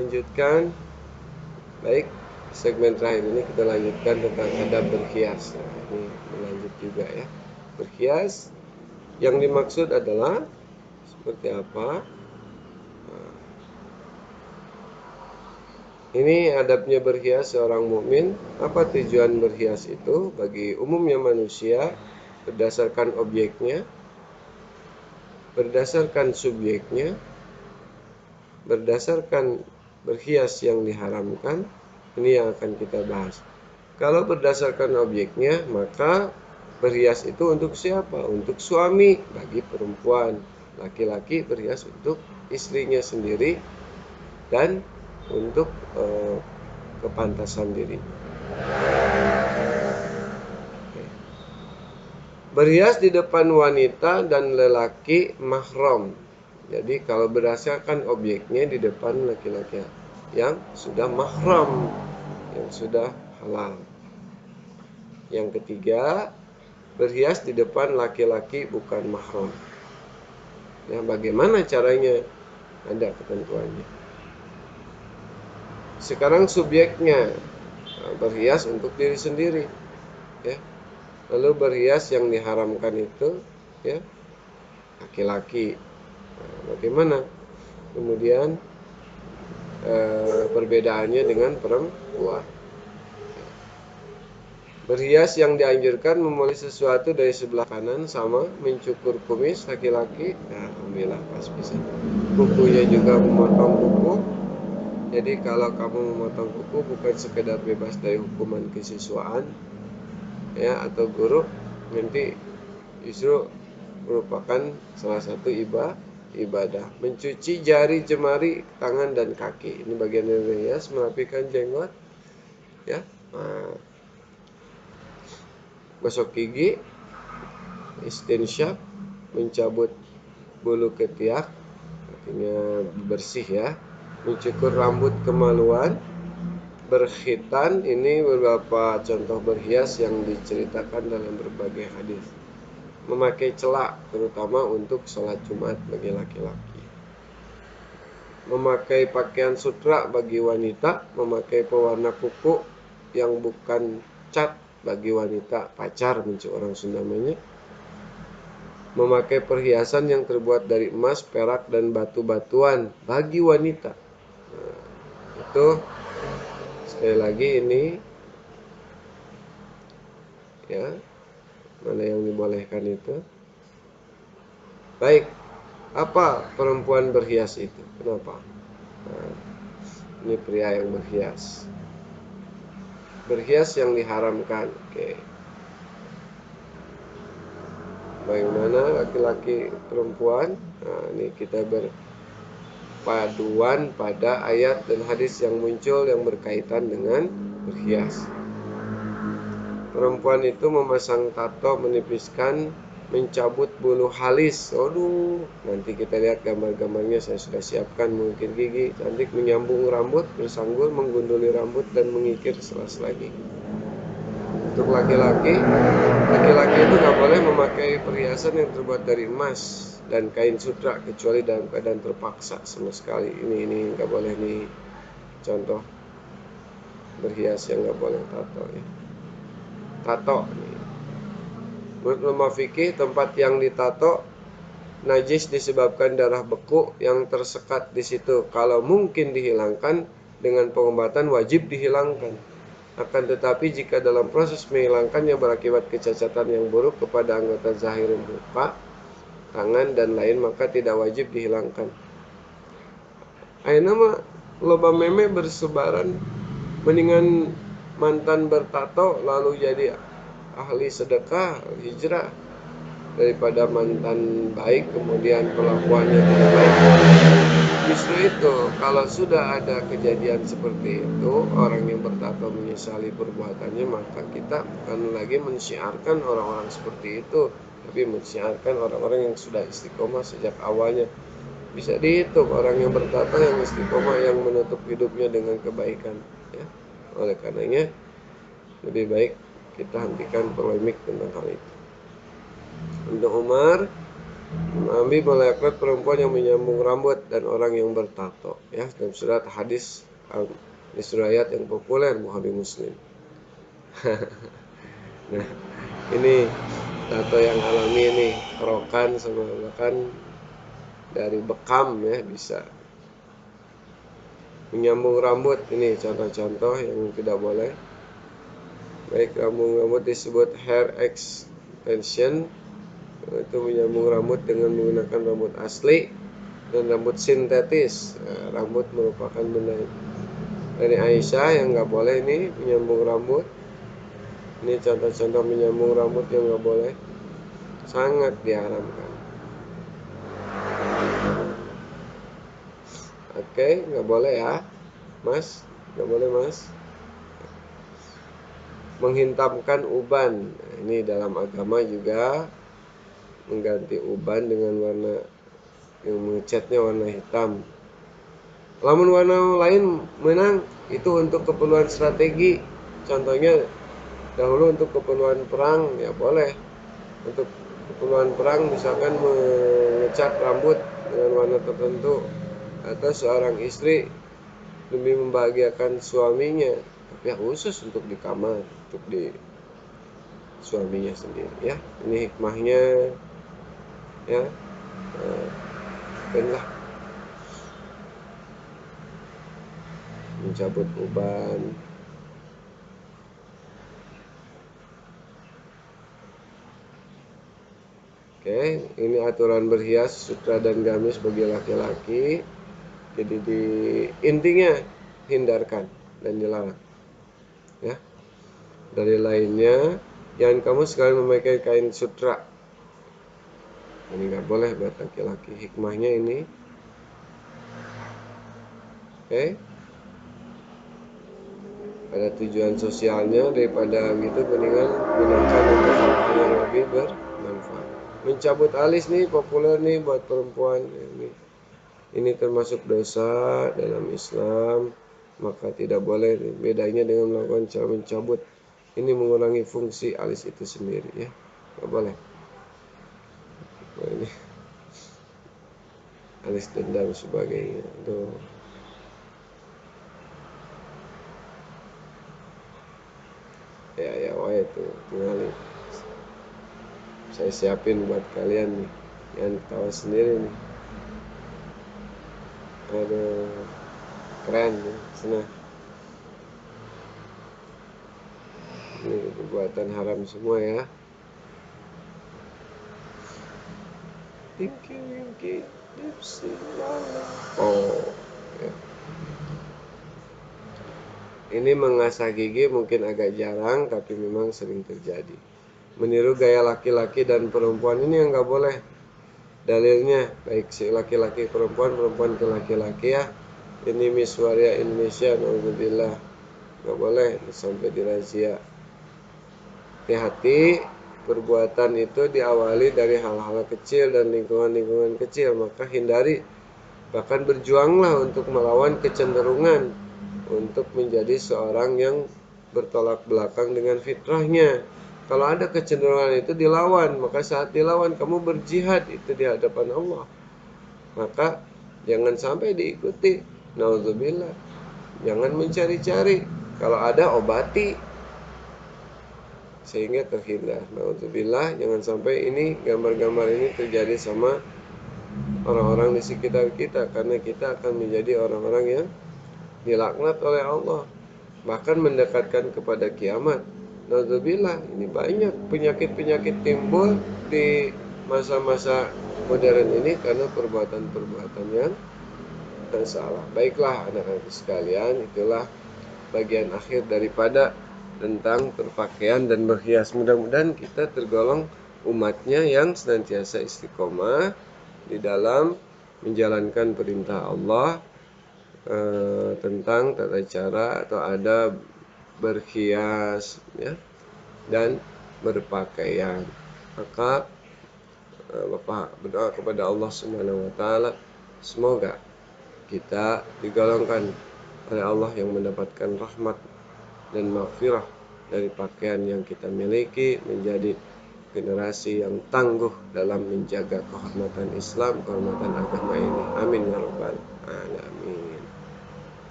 lanjutkan. Baik, segmen terakhir ini kita lanjutkan tentang adab berhias. Nah, ini melanjut juga ya. Berhias yang dimaksud adalah seperti apa? Nah, ini adabnya berhias seorang mukmin. Apa tujuan berhias itu? Bagi umumnya manusia, berdasarkan objeknya, berdasarkan subjeknya, berdasarkan berhias yang diharamkan, ini yang akan kita bahas. Kalau berdasarkan objeknya, maka berhias itu untuk siapa? Untuk suami bagi perempuan. Laki-laki berhias untuk istrinya sendiri dan untuk kepantasan diri. Berhias di depan wanita dan lelaki mahram. Jadi kalau berdasarkan objeknya di depan laki-laki yang sudah mahram, yang sudah halal. Yang ketiga, berhias di depan laki-laki bukan mahram. Ya, bagaimana caranya? Ada ketentuannya. Sekarang subjeknya berhias untuk diri sendiri, ya. Lalu berhias yang diharamkan itu, ya, laki-laki. Nah, bagaimana? Kemudian perbedaannya dengan perempuan. Berhias yang dianjurkan memulai sesuatu dari sebelah kanan sama mencukur kumis laki-laki. Nah, alhamdulillah pas bisa. Kukunya juga memotong kuku. Jadi kalau kamu memotong kuku bukan sekedar bebas dari hukuman kesiswaan, ya, atau guru, nanti justru merupakan salah satu ibadah. Mencuci jari, jemari, tangan dan kaki. Ini bagian dari berhias, merapikan jenggot, ya. Nah, gosok gigi, istinsyaq, mencabut bulu ketiak, artinya bersih ya. Mencukur rambut kemaluan, berkhitan. Ini beberapa contoh berhias yang diceritakan dalam berbagai hadis. Memakai celak, terutama untuk sholat Jumat bagi laki-laki. Memakai pakaian sutra bagi wanita. Memakai pewarna kuku yang bukan cat bagi wanita, pacar mencik orang Sunda namanya. Memakai perhiasan yang terbuat dari emas, perak, dan batu-batuan bagi wanita. Nah, itu sekali lagi ini, ya, mana yang dibolehkan itu. Baik, apa perempuan berhias itu? Kenapa? Nah, ini pria yang berhias. Berhias yang diharamkan. Oke. Bagaimana laki-laki perempuan? Nah, ini kita berpaduan pada ayat dan hadis yang muncul yang berkaitan dengan berhias. Perempuan itu memasang tato, menipiskan, mencabut bulu halis. Aduh, nanti kita lihat gambar-gambarnya saya sudah siapkan. Mengukir gigi, cantik, menyambung rambut, bersanggul, menggunduli rambut, dan mengikir sela-sela gigi. Untuk laki-laki itu nggak boleh memakai perhiasan yang terbuat dari emas dan kain sutra kecuali dalam keadaan terpaksa sama sekali. Ini nggak boleh nih, contoh berhias yang nggak boleh tato ya. Tato nih. Menurut ulama fikih, tempat yang ditato najis disebabkan darah beku yang tersekat di situ. Kalau mungkin dihilangkan dengan pengobatan, wajib dihilangkan. Akan tetapi jika dalam proses menghilangkannya berakibat kecacatan yang buruk kepada anggota zahir muka, tangan, dan lain, maka tidak wajib dihilangkan. Ayeuna mah loba meme bersebaran, mendingan mantan bertato lalu jadi ahli sedekah, hijrah, daripada mantan baik kemudian kelakuannya tidak baik. Justru itu, kalau sudah ada kejadian seperti itu, orang yang bertato menyesali perbuatannya, maka kita bukan lagi mensyiarkan orang-orang seperti itu, tapi mensyiarkan orang-orang yang sudah istiqomah sejak awalnya. Bisa dihitung orang yang bertato yang istiqomah, yang menutup hidupnya dengan kebaikan, ya. Oleh karenanya lebih baik kita hentikan polemik tentang hal itu. Untuk Umar, Nabi melaknat perempuan yang menyambung rambut dan orang yang bertato, ya, dalam surat hadis di surah ayat yang populer Bukhari Muslim. Nah, ini tato yang alami ini, kerokan sama bahkan dari bekam, ya, bisa. Menyambung rambut, ini contoh-contoh yang tidak boleh. Baik rambut disebut hair extension, itu menyambung rambut dengan menggunakan rambut asli, dan rambut sintetis. Nah, rambut merupakan benda dari Aisyah yang nggak boleh ini menyambung rambut. Ini contoh-contoh menyambung rambut yang nggak boleh, sangat diharamkan. Oke, nggak boleh ya, Mas, nggak boleh Mas. Menghitamkan uban, nah, ini dalam agama juga mengganti uban dengan warna yang mengecatnya warna hitam. Lamun warna lain menang itu untuk keperluan strategi. Contohnya dahulu untuk keperluan perang ya boleh. Untuk keperluan perang misalkan mengecat rambut dengan warna tertentu, atau seorang istri demi membahagiakan suaminya, tapi khusus untuk di kamar, untuk di suaminya sendiri, ya. Ini hikmahnya, ya. Nah, mencabut uban. Oke, ini aturan berhias sutra dan gamis bagi laki-laki. Jadi intinya hindarkan dan dilarang, ya. Dari lainnya, jangan kamu sekali memakai kain sutra. Ini nggak boleh buat laki-laki. Hikmahnya ini, oke. Ada tujuan sosialnya, daripada gitu mendingan gunakan untuk hal yang lebih bermanfaat. Mencabut alis nih populer nih buat perempuan. Ini termasuk dosa dalam Islam, maka tidak boleh. Bedanya dengan melakukan cara mencabut, ini mengurangi fungsi alis itu sendiri, ya, nggak boleh. Nah, ini alis dendam sebagainya itu. Ya wah, itu tinggal saya siapin buat kalian nih, yang tahu sendiri nih. Aduh, keren ya. Sana, ini perbuatan haram semua ya. Pinky Winky Dipsy Lala. Oh ya. Ini mengasah gigi mungkin agak jarang, tapi memang sering terjadi. Meniru gaya laki-laki dan perempuan ini yang nggak boleh. Dalilnya baik si laki-laki perempuan, perempuan ke laki-laki, ya. Ini Miss Waria Indonesia, alhamdulillah, nggak boleh sampai dirazia. Hati-hati, perbuatan itu diawali dari hal-hal kecil dan lingkungan-lingkungan kecil, maka hindari. Bahkan berjuanglah untuk melawan kecenderungan untuk menjadi seorang yang bertolak belakang dengan fitrahnya. Kalau ada kecenderungan itu dilawan, maka saat dilawan kamu berjihad itu di hadapan Allah. Maka jangan sampai diikuti. Nauzubillah. Jangan mencari-cari. Kalau ada obati sehingga terhindar. Nauzubillah, jangan sampai ini gambar-gambar ini terjadi sama orang-orang di sekitar kita, karena kita akan menjadi orang-orang yang dilaknat oleh Allah, bahkan mendekatkan kepada kiamat. Nauzubillah, ini banyak penyakit-penyakit timbul di masa-masa modern ini karena perbuatan-perbuatan yang salah. Baiklah anak-anak sekalian, itulah bagian akhir daripada tentang berpakaian dan berhias. Mudah-mudahan kita tergolong umatnya yang senantiasa istiqomah di dalam menjalankan perintah Allah tentang tata cara atau adab berhias, ya, dan berpakaian. Maka Bapak berdoa kepada Allah Subhanahu wa taala, semoga kita digolongkan oleh Allah yang mendapatkan rahmat dan maghfirah dari pakaian yang kita miliki, menjadi generasi yang tangguh dalam menjaga kehormatan Islam, kehormatan agama ini. Amin ya rabbal alamin.